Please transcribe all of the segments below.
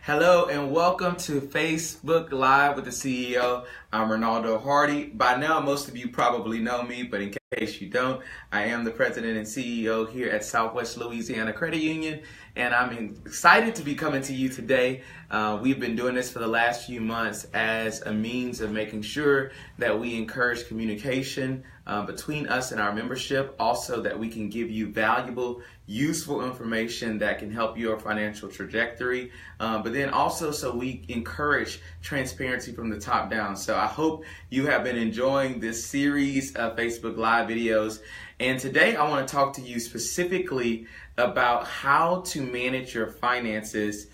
Hello and welcome to Facebook Live with the CEO. I'm Ronaldo Hardy. By now, most of you probably know me, but in case you don't, I am the president and CEO here at Southwest Louisiana Credit Union, and I'm excited to be coming to you today. We've been doing this for the last few months as a means of making sure that we encourage communication between us and our membership, also that we can give you valuable, useful information that can help your financial trajectory, but then also so we encourage transparency from the top down. So I hope you have been enjoying this series of Facebook Live videos. And today I want to talk to you specifically about how to manage your finances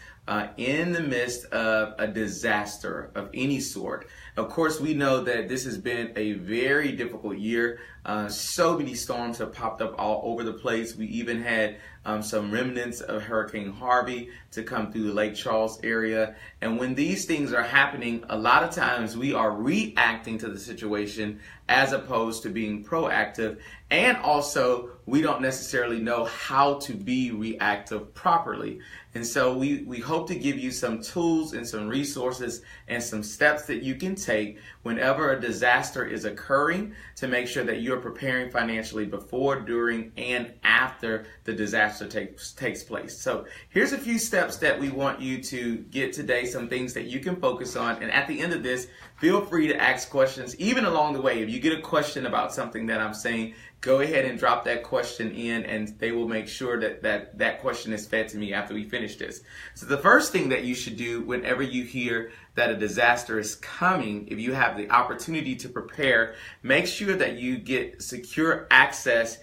in the midst of a disaster of any sort. Of course, we know that this has been a very difficult year. So many storms have popped up all over the place. We even had some remnants of Hurricane Harvey to come through the Lake Charles area. And when these things are happening, a lot of times we are reacting to the situation as opposed to being proactive. And also, we don't necessarily know how to be reactive properly. And so we hope to give you some tools and some resources and some steps that you can take whenever a disaster is occurring to make sure that you're preparing financially before, during, and after the disaster takes place. So here's a few steps that we want you to get today, some things that you can focus on. And at the end of this, feel free to ask questions, even along the way. If you get a question about something that I'm saying, go ahead and drop that question in, and they will make sure that question is fed to me after we finish this. So the first thing that you should do whenever you hear that a disaster is coming, if you have the opportunity to prepare, make sure that you get secure access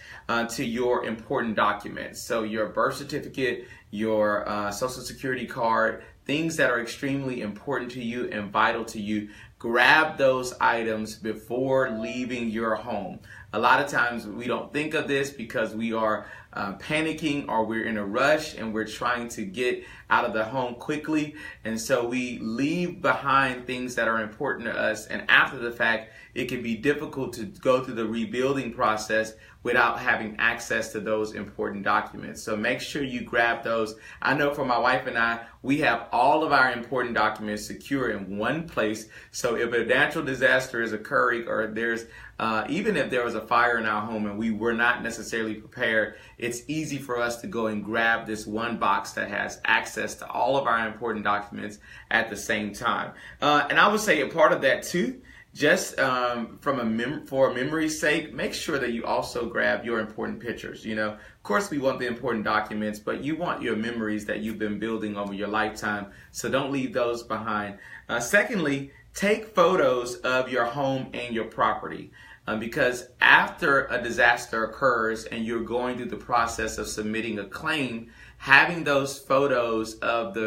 to your important documents. So your birth certificate, your social security card, things that are extremely important to you and vital to you. Grab those items before leaving your home. A lot of times we don't think of this because we are panicking or we're in a rush and we're trying to get out of the home quickly. And so we leave behind things that are important to us. And after the fact, it can be difficult to go through the rebuilding process without having access to those important documents. So make sure you grab those. I know for my wife and I, we have all of our important documents secure in one place. So if a natural disaster is occurring, or there's even if there was a fire in our home and we were not necessarily prepared, it's easy for us to go and grab this one box that has access to all of our important documents at the same time. And I would say a part of that too, just for a memory's sake, make sure that you also grab your important pictures. You know, of course we want the important documents, but you want your memories that you've been building over your lifetime. So don't leave those behind. Secondly, take photos of your home and your property. Because after a disaster occurs and you're going through the process of submitting a claim, having those photos of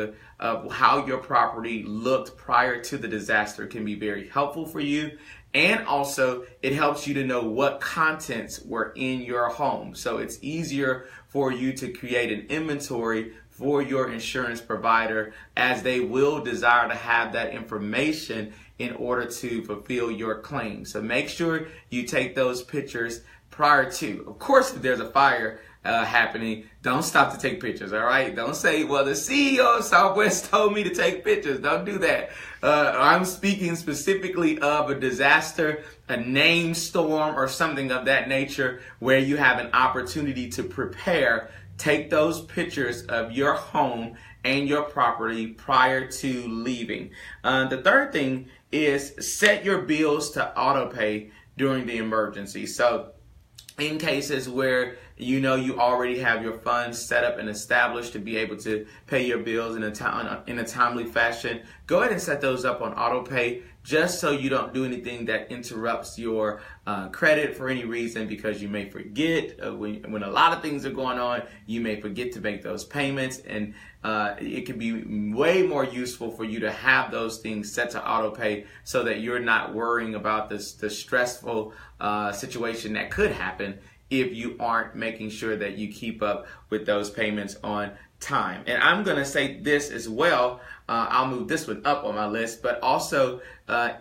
how your property looked prior to the disaster can be very helpful for you. And also, it helps you to know what contents were in your home. So it's easier for you to create an inventory for your insurance provider, as they will desire to have that information in order to fulfill your claim. So make sure you take those pictures prior to. Of course, if there's a fire happening, don't stop to take pictures, all right? Don't say, well, the CEO of Southwest told me to take pictures. Don't do that. I'm speaking specifically of a disaster, a named storm, or something of that nature where you have an opportunity to prepare. Take those pictures of your home and your property prior to leaving. The third thing is set your bills to auto pay during the emergency. So in cases where you know you already have your funds set up and established to be able to pay your bills in a timely fashion, go ahead and set those up on auto pay, just so you don't do anything that interrupts your credit for any reason, because you may forget when a lot of things are going on, you may forget to make those payments, and it can be way more useful for you to have those things set to auto pay so that you're not worrying about the stressful situation that could happen if you aren't making sure that you keep up with those payments on time. And I'm going to say this as well. I'll move this one up on my list, but also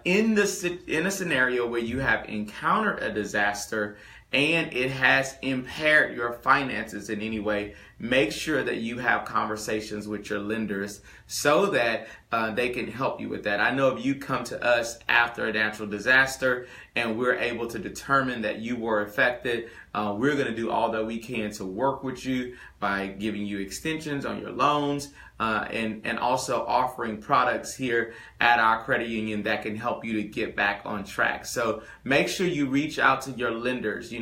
in a scenario where you have encountered a disaster and it has impaired your finances in any way, make sure that you have conversations with your lenders so that they can help you with that. I know if you come to us after a natural disaster and we're able to determine that you were affected, we're going to do all that we can to work with you by giving you extensions on your loans, and also offering products here at our credit union that can help you to get back on track. So make sure you reach out to your lenders,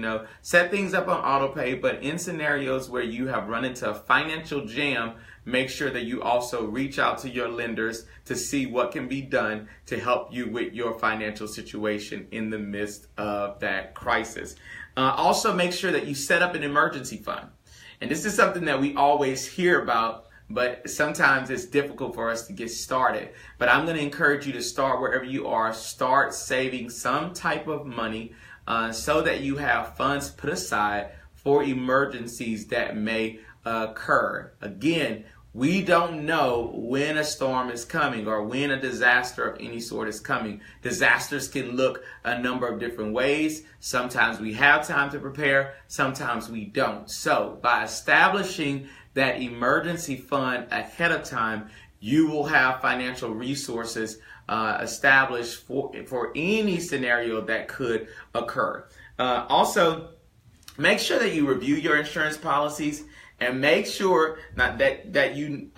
set things up on auto pay, but in scenarios where you have run into a financial jam, make sure that you also reach out to your lenders to see what can be done to help you with your financial situation in the midst of that crisis. Also make sure that you set up an emergency fund. And this is something that we always hear about, but sometimes it's difficult for us to get started. But I'm going to encourage you to start wherever you are. Start saving some type of money so that you have funds put aside for emergencies that may occur. Again, we don't know when a storm is coming or when a disaster of any sort is coming. Disasters can look a number of different ways. Sometimes we have time to prepare, sometimes we don't. So by establishing that emergency fund ahead of time, you will have financial resources established for any scenario that could occur. Also, make sure that you review your insurance policies and make sure that you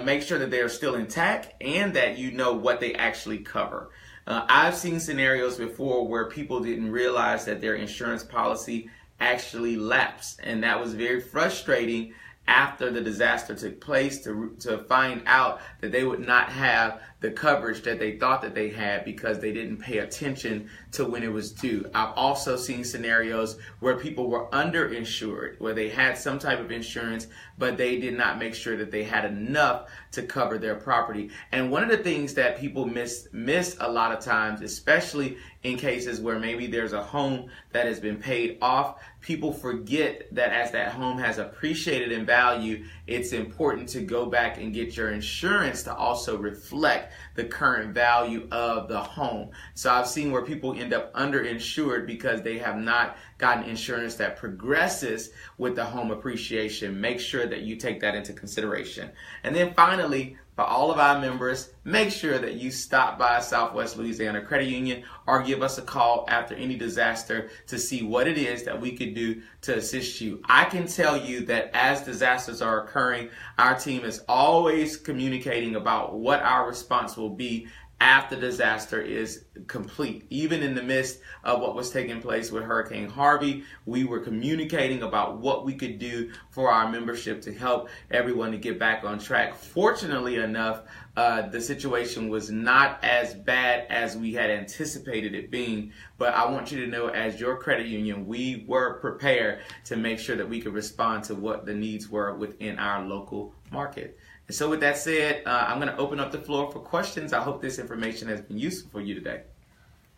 make sure that they are still intact and that you know what they actually cover. I've seen scenarios before where people didn't realize that their insurance policy actually lapsed, and that was very frustrating after the disaster took place to find out that they would not have the coverage that they thought that they had because they didn't pay attention to when it was due. I've also seen scenarios where people were underinsured, where they had some type of insurance, but they did not make sure that they had enough to cover their property. And one of the things that people miss a lot of times, especially in cases where maybe there's a home that has been paid off, people forget that as that home has appreciated in value, it's important to go back and get your insurance to also reflect the current value of the home. So I've seen where people end up underinsured because they have not gotten insurance that progresses with the home appreciation. Make sure that you take that into consideration. And then finally, for all of our members, make sure that you stop by Southwest Louisiana Credit Union or give us a call after any disaster to see what it is that we could do to assist you. I can tell you that as disasters are occurring, our team is always communicating about what our response will be after disaster is complete. Even in the midst of what was taking place with Hurricane Harvey, we were communicating about what we could do for our membership to help everyone to get back on track. Fortunately enough, the situation was not as bad as we had anticipated it being, but I want you to know, as your credit union, we were prepared to make sure that we could respond to what the needs were within our local market. And so with that said, I'm going to open up the floor for questions. I hope this information has been useful for you today.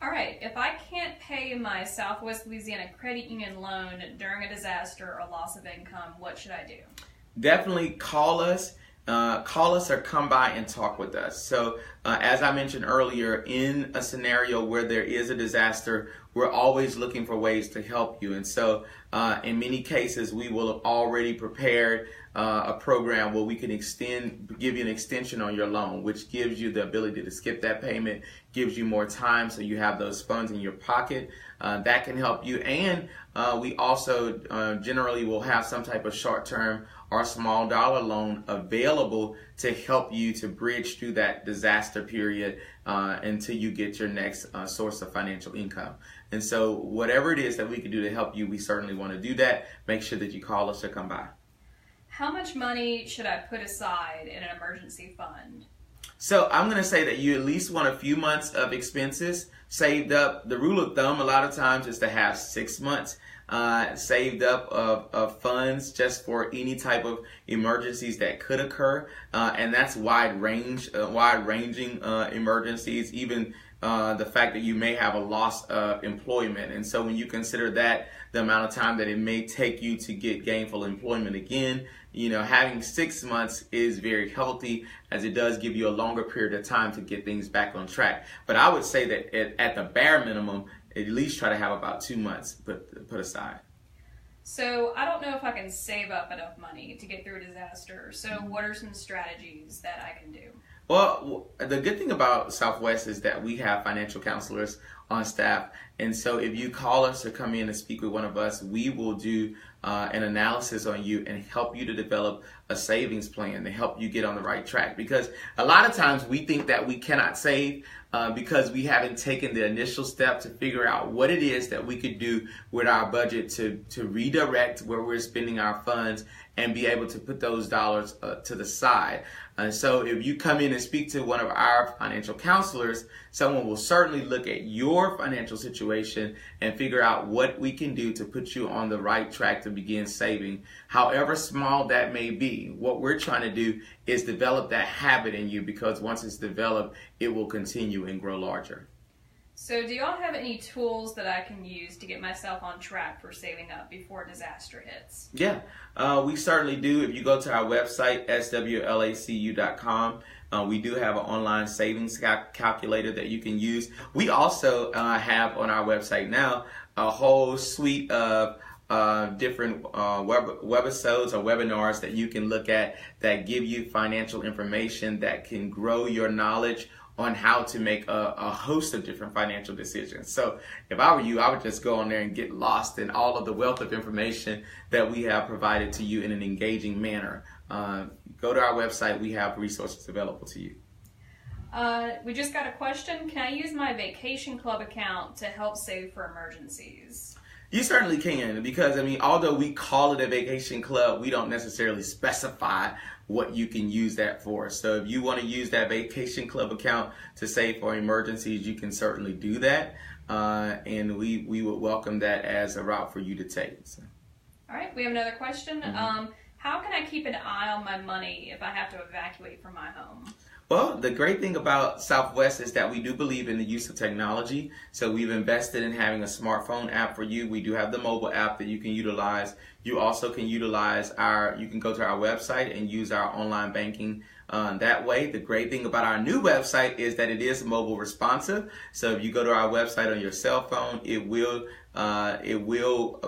All right, if I can't pay my Southwest Louisiana Credit Union loan during a disaster or loss of income, what should I do? Definitely call us. Or come by and talk with us. So as I mentioned earlier, in a scenario where there is a disaster, we're always looking for ways to help you. And so in many cases, we will have already prepared a program where we can give you an extension on your loan, which gives you the ability to skip that payment, gives you more time so you have those funds in your pocket. That can help you. And we also generally will have some type of short-term or small dollar loan available to help you to bridge through that disaster period until you get your next source of financial income. And so whatever it is that we can do to help you, we certainly want to do that. Make sure that you call us or come by. How much money should I put aside in an emergency fund? So I'm going to say that you at least want a few months of expenses saved up. The rule of thumb a lot of times is to have 6 months saved up of funds just for any type of emergencies that could occur, and that's wide-ranging emergencies, even the fact that you may have a loss of employment. And so when you consider that, the amount of time that it may take you to get gainful employment again, having 6 months is very healthy, as it does give you a longer period of time to get things back on track. But I would say that at the bare minimum, at least try to have about 2 months put aside. So I don't know if I can save up enough money to get through a disaster. So what are some strategies that I can do? Well, the good thing about Southwest is that we have financial counselors on staff. And so if you call us or come in and speak with one of us, we will do an analysis on you and help you to develop a savings plan to help you get on the right track. Because a lot of times we think that we cannot save because we haven't taken the initial step to figure out what it is that we could do with our budget to redirect where we're spending our funds and be able to put those dollars to the side. So if you come in and speak to one of our financial counselors, someone will certainly look at your financial situation and figure out what we can do to put you on the right track to begin saving, however small that may be. What we're trying to do is develop that habit in you, because once it's developed, it will continue and grow larger. So do y'all have any tools that I can use to get myself on track for saving up before disaster hits? Yeah, we certainly do. If you go to our website, swlacu.com, we do have an online savings calculator that you can use. We also have on our website now a whole suite of different webisodes or webinars that you can look at that give you financial information that can grow your knowledge on how to make a host of different financial decisions. So if I were you, I would just go on there and get lost in all of the wealth of information that we have provided to you in an engaging manner. Go to our website. We have resources available to you. We just got a question. Can I use my vacation club account to help save for emergencies? You certainly can, because although we call it a vacation club, we don't necessarily specify what you can use that for. So if you want to use that vacation club account to save for emergencies, you can certainly do that. And we would welcome that as a route for you to take. So. All right, we have another question. How can I keep an eye on my money if I have to evacuate from my home? Well, the great thing about Southwest is that we do believe in the use of technology. So we've invested in having a smartphone app for you. We do have the mobile app that you can utilize. You also can utilize you can go to our website and use our online banking that way. The great thing about our new website is that it is mobile responsive. So if you go to our website on your cell phone, it will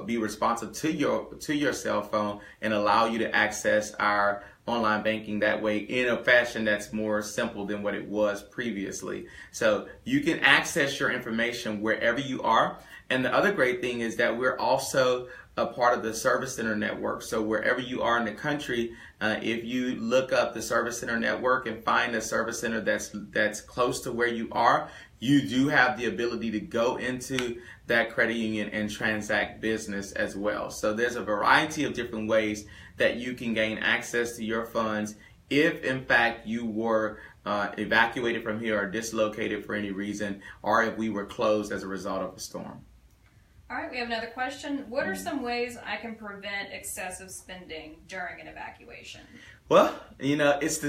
be responsive to your cell phone and allow you to access our online banking that way in a fashion that's more simple than what it was previously. So you can access your information wherever you are. And the other great thing is that we're also a part of the Service Center Network. So wherever you are in the country, if you look up the Service Center Network and find a service center that's close to where you are, you do have the ability to go into that credit union and transact business as well. So there's a variety of different ways that you can gain access to your funds if, in fact, you were evacuated from here or dislocated for any reason, or if we were closed as a result of a storm. All right, we have another question. What are some ways I can prevent excessive spending during an evacuation? Well, it's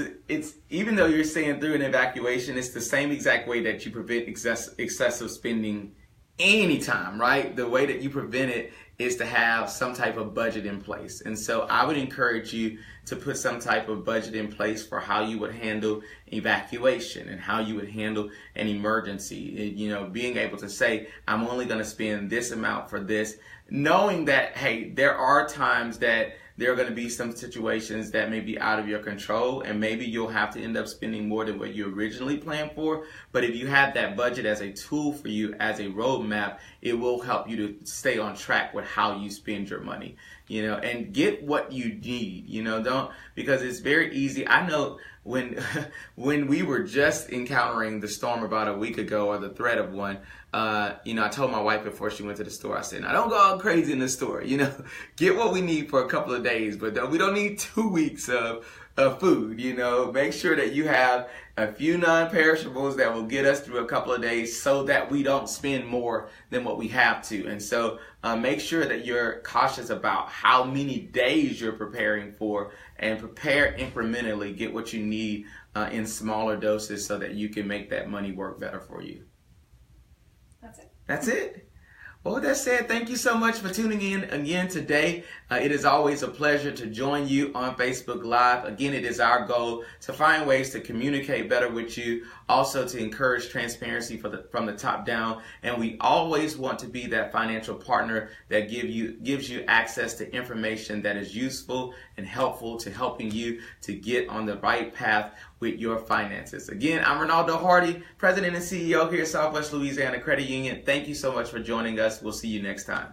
even though you're saying through an evacuation, it's the same exact way that you prevent excessive spending anytime, right? The way that you prevent it is to have some type of budget in place. And so I would encourage you to put some type of budget in place for how you would handle evacuation and how you would handle an emergency. Being able to say, I'm only going to spend this amount for this, knowing that, hey, there are times that there are going to be some situations that may be out of your control, and maybe you'll have to end up spending more than what you originally planned for. But if you have that budget as a tool for you, as a roadmap, it will help you to stay on track with how you spend your money, and get what you need, because it's very easy. I know when we were just encountering the storm about a week ago, or the threat of one, I told my wife before she went to the store, I said, now don't go all crazy in the store, get what we need for a couple of days, but we don't need 2 weeks of food, make sure that you have a few non-perishables that will get us through a couple of days so that we don't spend more than what we have to. And so make sure that you're cautious about how many days you're preparing for, and prepare incrementally, get what you need in smaller doses so that you can make that money work better for you. That's it. That's it. Well, with that said, thank you so much for tuning in again today. It is always a pleasure to join you on Facebook Live. Again, it is our goal to find ways to communicate better with you, also to encourage transparency from the top down. And we always want to be that financial partner that gives you access to information that is useful and helpful to helping you to get on the right path with your finances. Again, I'm Ronaldo Hardy, President and CEO here at Southwest Louisiana Credit Union. Thank you so much for joining us. We'll see you next time.